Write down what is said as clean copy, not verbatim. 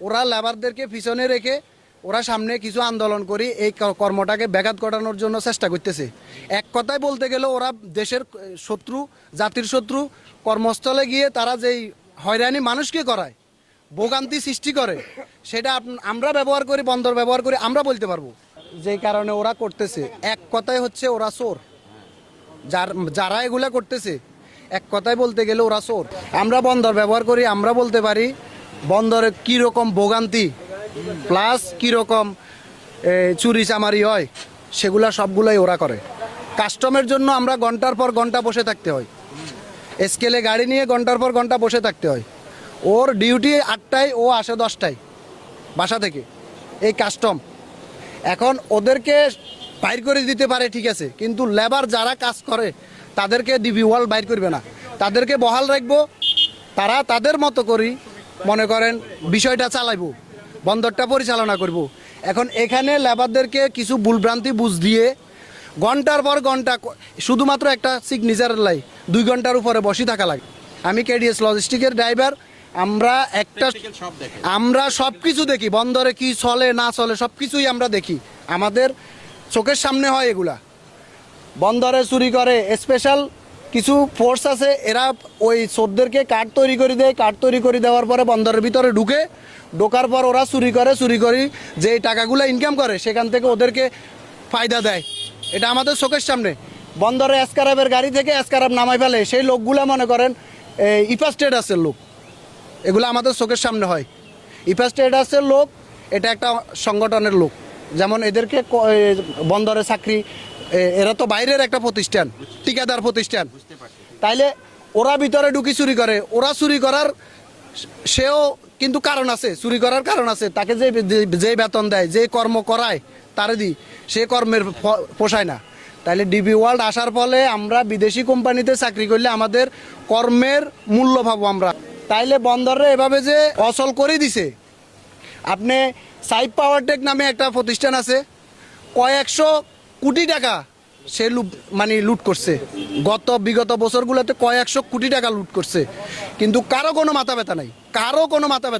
ওরা লেবারদেরকে পিছনে রেখে ওরা সামনে কিছু আন্দোলন করি এই কর্মটাকে ব্যাঘাত ঘটানোর জন্য চেষ্টা করতেছে। এক কথায় বলতে গেলে ওরা দেশের শত্রু, জাতির শত্রু। কর্মস্থলে গিয়ে তারা যেই হয়রানি মানুষকে করায়, ভোগান্তি সৃষ্টি করে, সেটা আমরা ব্যবহার করি, বন্দর ব্যবহার করি, আমরা বলতে পারবো। যেই কারণে ওরা করতেছে, এক কথায় হচ্ছে ওরা চোর। যারা এগুলা করতেছে এক কথায় বলতে গেলে ওরা চোর। আমরা বন্দর ব্যবহার করি, আমরা বলতে পারি বন্দরে কীরকম ভোগান্তি প্লাস কীরকম চুরি চামারি হয়, সেগুলা সবগুলোই ওরা করে। কাস্টমের জন্য আমরা ঘন্টার পর ঘন্টা বসে থাকতে হয়, স্কেলে গাড়ি নিয়ে ঘন্টার পর ঘন্টা বসে থাকতে হয়। ওর ডিউটি 8টায়, ও আসে 10টায় বাসা থেকে। এই কাস্টম এখন ওদেরকে বাইর করে দিতে পারে, ঠিক আছে, কিন্তু লেবার যারা কাজ করে তাদেরকে ডিবি ওয়ার্ল্ড বাইর করবে না, তাদেরকে বহাল রাখবো। তারা তাদের মতো করি মনে করেন বিষয়টা চালাইব, বন্দরটা পরিচালনা করব। এখন এখানে লেবারদেরকে কিছু ভুলভ্রান্তি বুঝ দিয়ে ঘন্টার পর ঘন্টা শুধুমাত্র একটা সিগনেচারের লাই 2 ঘন্টার উপরে বসে থাকা লাগে। আমি কেডিএস লজিস্টিকের ড্রাইভার। আমরা সব কিছু দেখি, বন্দরে কি চলে না চলে সব কিছুই আমরা দেখি, আমাদের চোখের সামনে হয় এগুলা। বন্দরে চুরি করে স্পেশাল কিছু ফোর্স আছে, এরা ওই চোরদেরকে কার্ড তৈরি করে দেয়। কার্ড তৈরি করে দেওয়ার পরে বন্দরের ভিতরে ঢোকার পর ওরা চুরি করে যে টাকাগুলো ইনকাম করে সেখান থেকে ওদেরকে ফায়দা দেয়। এটা আমাদের চোখের সামনে। বন্দরে এসকারাবের গাড়ি থেকে এসকারাব নামাই ফেলে, সেই লোকগুলা মনে করেন ইফাস ট্রেডার্সের লোক। এগুলো আমাদের চোখের সামনে হয়। ইফাস ট্রেডার্সের লোক, এটা একটা সংগঠনের লোক। যেমন এদেরকে বন্দরে চাকরি, এরা তো বাইরের একটা প্রতিষ্ঠান, ঠিকাদার প্রতিষ্ঠান। তাইলে ওরা ভিতরে ঢুকি চুরি করে। ওরা চুরি করার সেও কিন্তু কারণ আছে, চুরি করার কারণ আছে। তাকে যে বেতন দেয়, যে কর্ম করায় তারে দিই, সে কর্মের পোষায় না। তাইলে ডিবি ওয়ার্ল্ড আসার ফলে আমরা বিদেশি কোম্পানিতে চাকরি করলে আমাদের কর্মের মূল্য পাবো আমরা। তাইলে বন্দরে এভাবে যে অচল করে দিছে। আপনি সাইপ পাওয়ারটেক নামে একটা প্রতিষ্ঠান আছে, কয়েকশো কোটি টাকা সে লুট করছে। বিগত বছরগুলোতে কয়েকশো কোটি টাকা লুট করছে, কিন্তু কারো কোনো মাথা ব্যথা নাই, কারো কোনো মাথা ব্যথা।